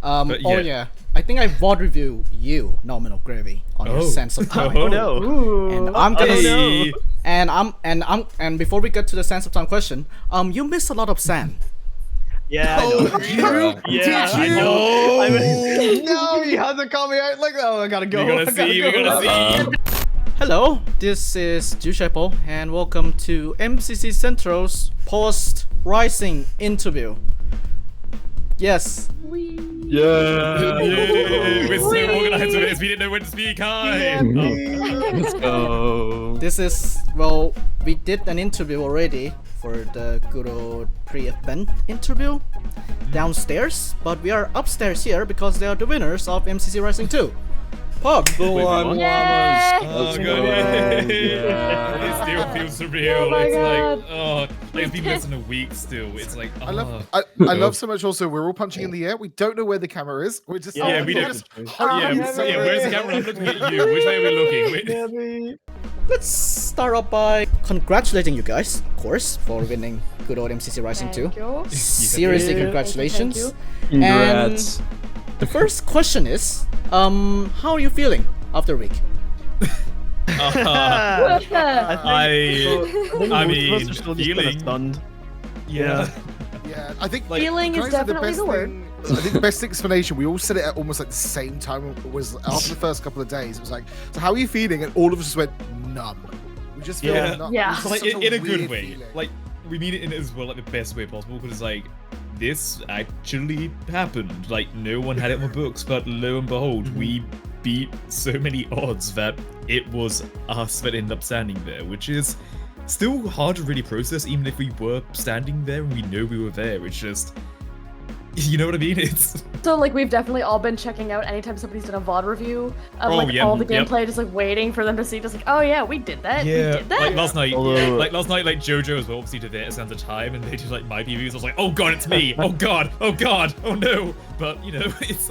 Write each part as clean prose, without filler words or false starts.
Oh yeah, I think I VOD review you, Nominal Gravy, on your sense of time. Oh no! And I'm gonna Hey. and before we get to the sense of time question, you miss a lot of sand. Yeah, I know. I know. I mean, No, he hasn't called me out like that. Oh, I gotta go. We're gonna see. Hello, this is Jushapo, and welcome to MCC Central's post Rising interview. Yes. Yeah. We're so organized with this. We didn't know when to speak. Hi. let's go. This is, well, we did an interview already for the good old pre-event interview downstairs, but we are upstairs here because they are the winners of MCC Rising 2. Pog! Go on, Llamas! Oh, good. It still feels surreal. Oh my It's God. like it's been less than a week still. It's like, I love so much. Also, we're all punching in the air. We don't know where the camera is. We're just Yeah, we don't. Where's the camera? I'm looking at you. Which way are we looking? Wait. Let's start off by congratulating you guys, of course, for winning good old MCC Rising 2. Thank you. Seriously, congratulations. Thank Congrats. And the first question is, how are you feeling after a week? I mean, feeling. Stunned. Yeah. Yeah, I think Feeling is guys, definitely the word. I think the best explanation, we all said it at almost like the same time, was after the first couple of days. It was like, so how are you feeling? And all of us just went numb. We just feel numb. Yeah. It was Like such in a good weird way. feeling. Like we mean it in as well, like the best way possible, because it's like this actually happened. Like no one had it in the books, but lo and behold, we beat so many odds that it was us that ended up standing there, which is still hard to really process, even if we were standing there and we know we were there. It's just, you know what I mean? It's So like we've definitely all been checking out anytime somebody's done a VOD review of Oh, like yeah, all the yep. gameplay, just like waiting for them to see, just like, oh yeah, we did that. We did that. like last night, Although- like JoJo as well, obviously did their Sands of Time, and they did like my PVs. I was like, oh god, it's me! Oh god, oh no! But you know, it's.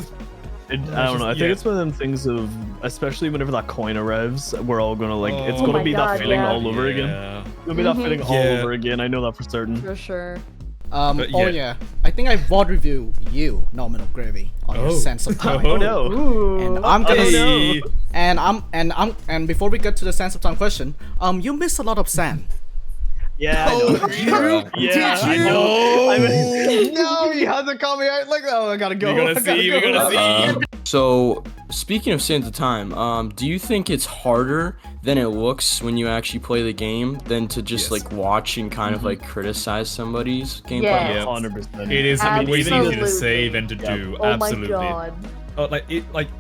I don't know. I think it's one of them things of, especially whenever that coin arrives, we're all gonna like, it's Oh gonna my be God, that feeling yeah. all over again. Yeah. It'll be that feeling all Yeah. over again. I know that for certain. For sure. But Oh yeah, I think I VOD review you, Nominal Gravy, on your sense of time. Oh no! Ooh. And I'm gonna Hey. and before we get to the sense of time question, you miss a lot of sand. Yeah, I know. Yeah, I know. I mean, No, he hasn't called me out like that. Oh, I gotta go. We're gonna see. So, speaking of Sands of Time, do you think it's harder than it looks when you actually play the game than to just Yes. like watch and kind of like criticize somebody's gameplay? Yeah. 100%. It is way easier to Absolutely. say than to do. Oh Absolutely. my god.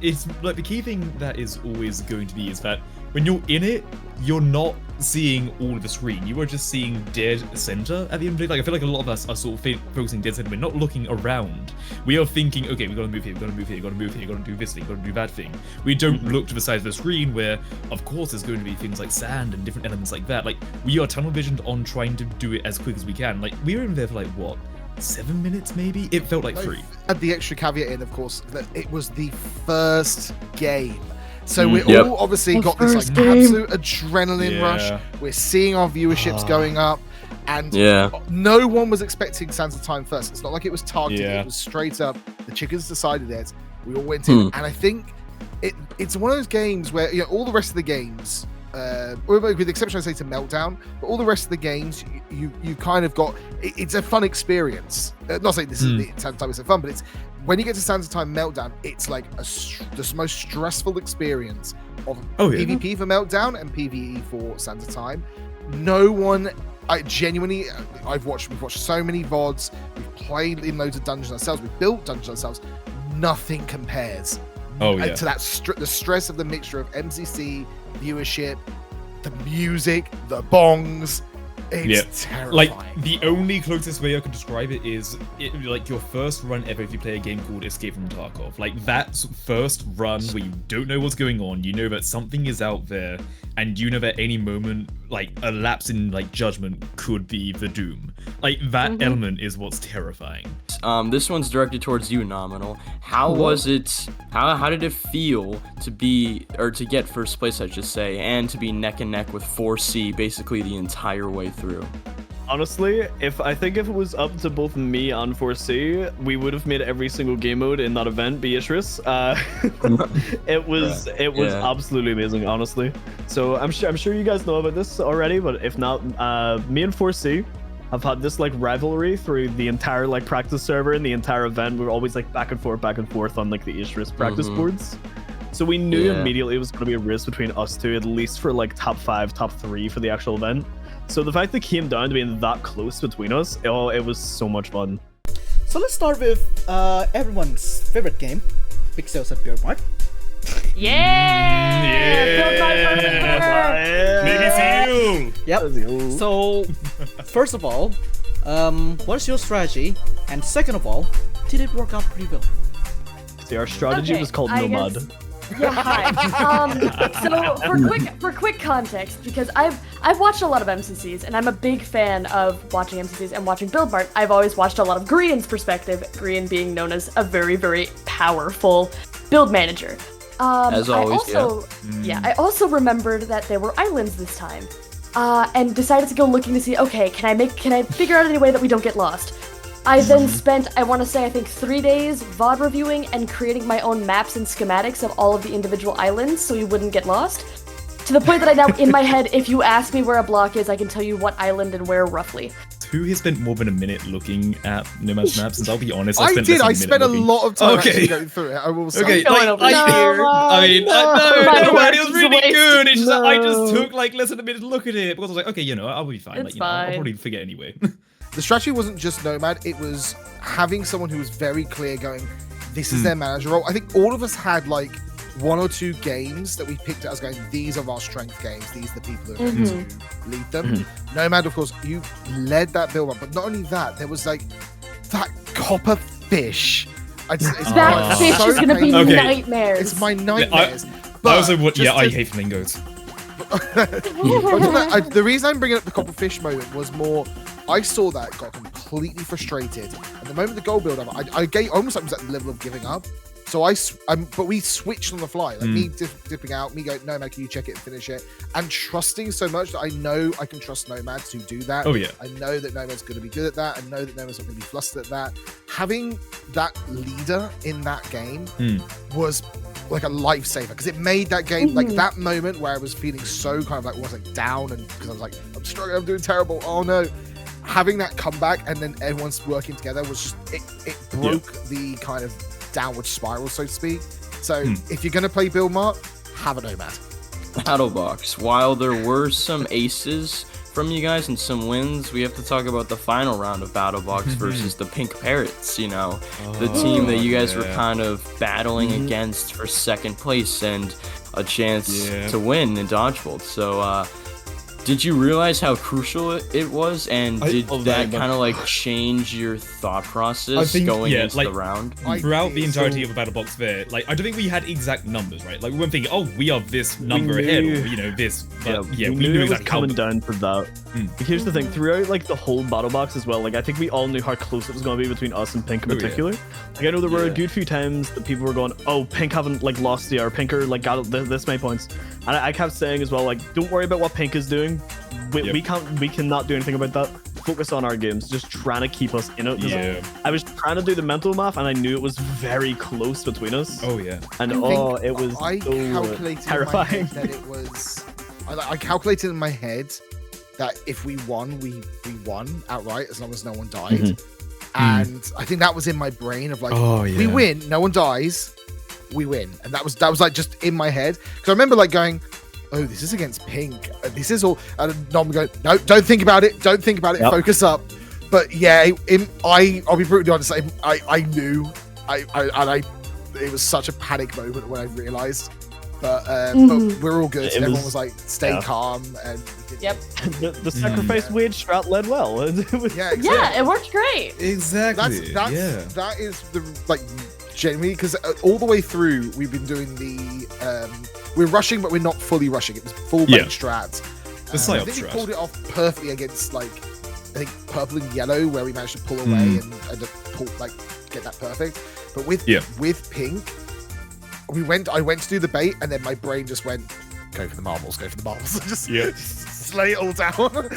It's like the key thing that is always going to be is that when you're in it, you're not seeing all of the screen. You are just seeing dead center at the end of the day. Like I feel like a lot of us are sort of focusing dead center. We're not looking around. We are thinking, okay, we gotta move here, we gotta move here, we gotta move here, we gotta do this thing, we gotta do that thing. We don't look to the side of the screen where, of course, there's going to be things like sand and different elements like that. Like we are tunnel visioned on trying to do it as quick as we can. Like we were in there for like what? 7 minutes maybe? It felt like 3. Add the extra caveat in, of course, that it was the first game. So we Yep. all obviously The got this like first game. absolute adrenaline Yeah. rush. We're seeing our viewerships going up, and Yeah. no one was expecting Sands of Time first. It's not like it was targeted. Yeah. It was straight up. The chickens decided it. We all went in, and I think it's one of those games where all the rest of the games, with the exception I say to Meltdown, but all the rest of the games you kind of got. It's a fun experience. Not saying this is Sands of Time is so fun, but it's when you get to Sands of Time Meltdown, it's like the most stressful experience of PvP for Meltdown and PvE for Sands of Time. No one. We've watched so many VODs, we've played in loads of dungeons ourselves, we've built dungeons ourselves. Nothing compares to that the stress of the mixture of MCC, viewership, the music, the bongs. It's terrifying. Like the only closest way I could describe it is like your first run ever if you play a game called Escape from Tarkov. Like that first run where you don't know what's going on, you know that something is out there, and you know that any moment, like a lapse in like judgment could be the doom. Like that element is what's terrifying. This one's directed towards you, Nominal. How was it? How did it feel to be, or to get first place, I should say, and to be neck and neck with 4C basically the entire way through? Honestly, I think if it was up to both me and 4C, we would have made every single game mode in that event Beatrice. It was absolutely amazing, honestly. So I'm sure you guys know about this already, but if not, me and 4C have had this like rivalry through the entire like practice server and the entire event. We're always like back and forth on like the Beatrice practice boards. So we knew immediately it was going to be a race between us two, at least for like top 5, top 3 for the actual event. So the fact that it came down to being that close between us, it was so much fun. So let's start with everyone's favorite game, Big Sales at Build Mart. Maybe see you. Yep. So, first of all, what's your strategy? And second of all, did it work out pretty well? See, our strategy was called Nomad. Yeah, hi. So for quick context, because I've watched a lot of MCCs, and I'm a big fan of watching MCCs and watching Build Mart. I've always watched a lot of Grian's perspective, Grian being known as a very, very powerful build manager. As always, I also remembered that there were islands this time, and decided to go looking to see, okay, can I figure out any way that we don't get lost? I then spent, I want to say, I think 3 days VOD reviewing and creating my own maps and schematics of all of the individual islands so we wouldn't get lost. To the point that I now, in my head, if you ask me where a block is, I can tell you what island and where roughly. Who has spent more than a minute looking at Nomad's maps? And I'll be honest, I spent a lot of time actually going through it. I will say. Okay, like, it was really good. It's just that I just took like less than a minute to look at it because I was like, okay, I'll be fine. It's I'll fine. probably forget anyway. The strategy wasn't just Nomad, it was having someone who was very clear going, this is their manager role. I think all of us had like 1 or 2 games that we picked out as going, these are our strength games, these are the people who are going to lead them. Nomad, of course, you led that build up, but not only that, there was like that copper fish. That fish is going to be nightmares. It's my nightmares. I hate flamingos. The reason I'm bringing up the copper fish moment was more, I saw that, got completely frustrated. And the moment the goal build up, I almost was at the level of giving up. So but we switched on the fly, like me dipping out, me going, Nomad, can you check it and finish it? And trusting so much that I know I can trust Nomad to do that. Oh yeah. I know that Nomad's going to be good at that. I know that Nomad's not going to be flustered at that. Having that leader in that game was like a lifesaver, because it made that game like that moment where I was feeling so kind of like wasn't down, and because I was like, I'm struggling, I'm doing terrible, oh no. Having that comeback and then everyone's working together was just it broke the kind of downward spiral, so to speak. So if you're going to play Build Mart, have a Nomad. Battlebox. While there were some aces from you guys and some wins, we have to talk about the final round of Battlebox versus the Pink Parrots, the team that you guys were kind of battling against for second place and a chance to win in Dodgeball. So did you realize how crucial it was, and did that kind of like change your thought process going into the round? Throughout the entirety of the Battlebox fair, like I don't think we had exact numbers, right? Like we weren't thinking, oh, we are this number ahead, or this. But we knew exactly coming down for that. Here's the thing: throughout like the whole Battlebox as well, like I think we all knew how close it was going to be between us and Pink in particular. Like I know there were a good few times that people were going, "Oh, Pink haven't like lost the or Pink are like got this many points," and I kept saying as well, like, "Don't worry about what Pink is doing. We cannot do anything about that. Focus on our games, just trying to keep us in it." I was trying to do the mental math, and I knew it was very close between us. Oh yeah, and it was so terrifying. That it was. I calculated in my head that if we won, we won outright, as long as no one died. And I think that was in my brain of like, we win, no one dies, we win, and that was like just in my head, because I remember like going, oh, this is against Pink. This is all. And Nom go, no, don't think about it. Don't think about it. Focus up. But yeah, I'll be brutally honest. I knew. It was such a panic moment when I realized. But we're all good. Everyone was like, stay calm. And the sacrifice wage strat led well. It worked great. Exactly. That is the like genuinely, because all the way through we've been doing the we're rushing, but we're not fully rushing. It was full bench strats. I think we pulled it off perfectly against like I think purple and yellow, where we managed to pull away and pull like get that perfect. But with Pink, I went to do the bait, and then my brain just went, go for the marbles, go for the marbles. Just Yeah. lay it all down.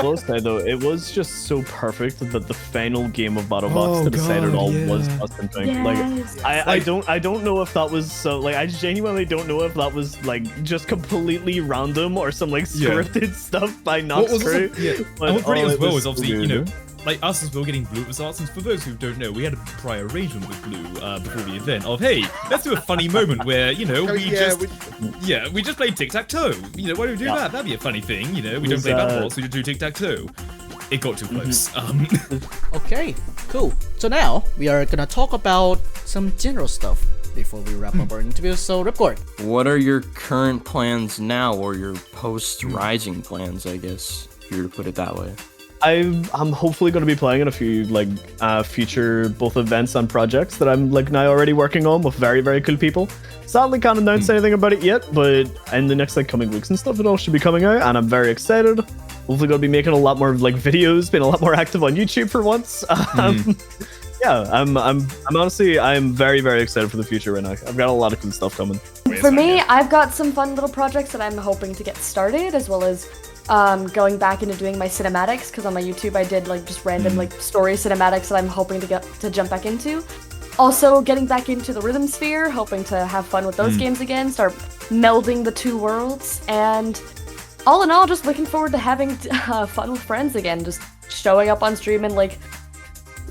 Will say though, it was just so perfect that the final game of Battle Box Oh, that decided God, all yeah. was Dustin Pink. Yes. Like I don't know if that was so like I genuinely don't know if that was like just completely random or some like Yeah. scripted stuff by What Knox was crew. also, yeah, But, and what's brilliant oh, as well it is so obviously, weird. like us as well getting Blue at the start. And for those who don't know, we had a prior arrangement with Blue before the event of, hey, let's do a funny moment where, we just play tic-tac-toe. Why don't we do that? That'd be a funny thing, we don't play Battle Box, we just do tic-tac-toe. It got too close. Okay, cool. So now we are gonna talk about some general stuff before we wrap up our interview. So Ripcord, What are your current plans now, or your post-Rising plans, I guess, if you were to put it that way? I'm hopefully going to be playing in a few like future both events and projects that I'm like now already working on with very, very cool people. Sadly can't announce anything about it yet, but in the next like coming weeks and stuff it all should be coming out, and I'm very excited. Hopefully going to be making a lot more like videos, being a lot more active on YouTube for once. Yeah, I'm honestly very, very excited for the future right now. I've got a lot of cool stuff coming. For me, I've got some fun little projects that I'm hoping to get started, as well as going back into doing my cinematics, because on my YouTube I did like just random like story cinematics that I'm hoping to jump back into. Also getting back into the Rhythm Sphere, hoping to have fun with those games again, start melding the two worlds, and all in all just looking forward to having fun with friends again, just showing up on stream and like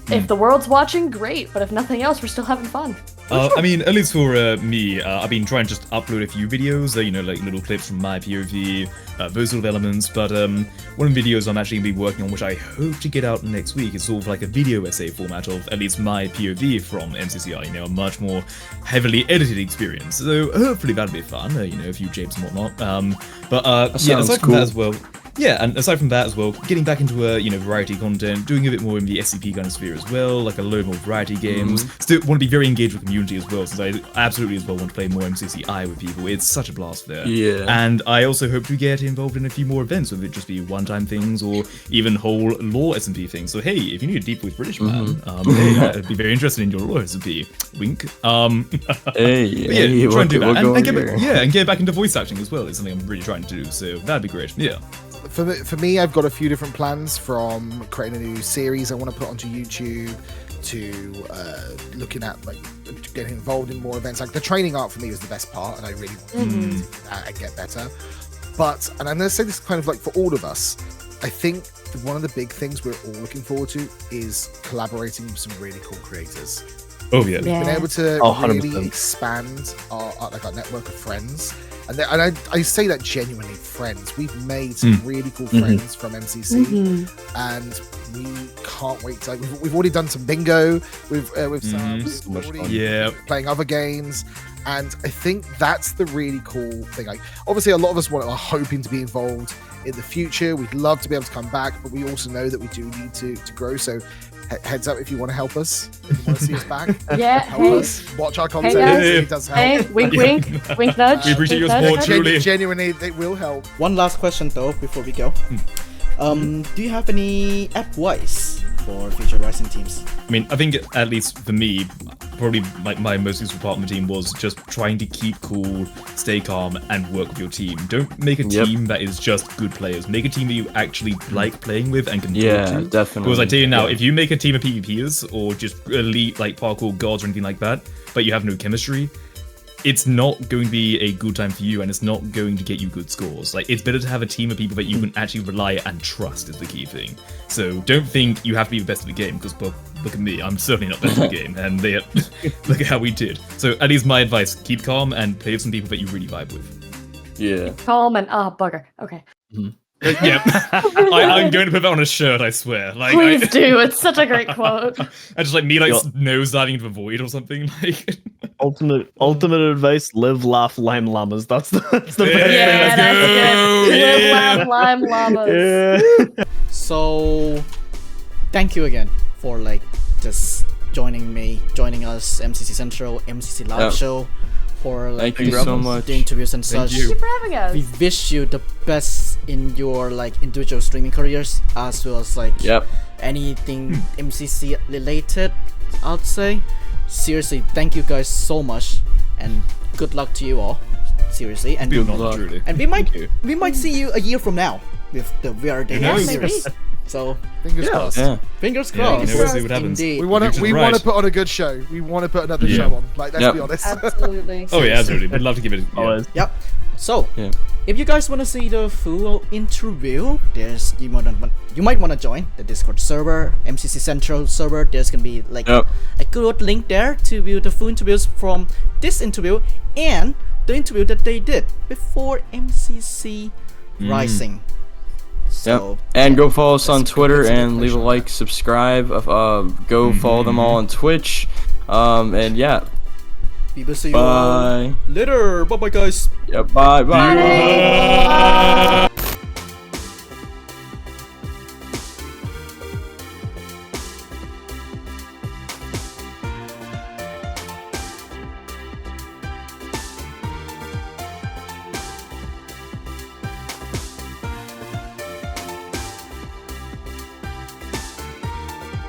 if the world's watching, great, but if nothing else, we're still having fun. I mean, at least for me, I've been trying to just upload a few videos, like little clips from my POV, those sort of elements, but one of the videos I'm actually going to be working on, which I hope to get out next week, is sort of like a video essay format of at least my POV from MCCR, a much more heavily edited experience, so hopefully that'll be fun, a few japes and whatnot, yeah, aside from that as well, yeah, and aside from that as well, getting back into variety content, doing a bit more in the SCP kind of sphere as well, like a load more variety games. Still want to be very engaged with community as well, since I absolutely as well want to play more MCCI with people. It's such a blast there. Yeah. And I also hope to get involved in a few more events, whether it just be one-time things or even whole lore SMP things. So hey, if you need a deep voice British man, hey, I'd be very interested in your lore SMP. Wink. Hey, try and do that, and get back into voice acting as well. It's something I'm really trying to do. So that'd be great. Yeah. For me, I've got a few different plans, from creating a new series I want to put onto YouTube to looking at like getting involved in more events. Like the training art for me was the best part, and I really want to do that and get better. But, and I'm going to say this kind of like for all of us, I think one of the big things we're all looking forward to is collaborating with some really cool creators. Oh yeah. We've been able to 100%. really expand our network of friends. And I say that genuinely, friends. We've made some really cool friends from MCC, and we can't wait to. We've already done some bingo with some. much fun. Yeah. Playing other games, and I think that's the really cool thing. Like, obviously, a lot of us are hoping to be involved in the future. We'd love to be able to come back, but we also know that we do need to grow. So. Heads up if you want to help us, if you want to see us back. Yeah, help us. Watch our content. guys. It does help. Hey, wink, wink, wink, nudge. We appreciate your wink, support, nudge. truly. Genuinely, they will help. one last question though before we go. Do you have any app-wise for future Rising teams? I mean, I think at least for me, probably my most useful part of the team was just trying to keep cool, stay calm, and work with your team. Don't make a team that is just good players. Make a team that you actually like playing with and can talk to. Definitely. Because I tell you now, if you make a team of PvPers or just elite like parkour gods or anything like that, but you have no chemistry, it's not going to be a good time for you, and it's not going to get you good scores. Like, it's better to have a team of people that you can actually rely and trust is the key thing. So don't think you have to be the best of the game, because look at me, I'm certainly not best of the game, and look at how we did. So at least my advice, keep calm and play with some people that you really vibe with. Yeah. Calm and bugger. Okay. Yeah, I'm going to put that on a shirt, I swear. Like, Please do. It's such a great quote. I just like me nose diving into the void or something. Like Ultimate advice: live, laugh, lime llamas. That's the best Yeah, thing. that's good. Live, laugh, lime llamas. Yeah. So, thank you again for like just joining us, MCC Central, MCC Live show, for like Thank you so much. the interviews and such. you. Thank you for having us. We wish you the best in your like individual streaming careers, as well as like anything MCC related, I'd say. Seriously, thank you guys so much, and good luck to you all. seriously, and Good luck. truly. and we might see you a year from now with the VR Day knows? series. So Fingers crossed. Yeah. fingers Yeah, crossed. you never see what happens. Indeed. We want You're to just we right. want to put on a good show. We want to put another Yeah. show on. Like, let's Yep. be honest. Absolutely. Oh yeah, absolutely. We'd love to give it. Yeah. Always. Yep. So, Yeah. if you guys want to see the full interview, you might want to join the Discord server, MCC Central server. There's gonna be like Yep. a good link there to view the full interviews from this interview and the interview that they did before MCC Rising. So, And go follow us on that's Twitter a good and leave a place. like, subscribe. Go follow them all on Twitch. And yeah, we will see you all bye. later. Bye bye, guys. Yeah, bye. Bye.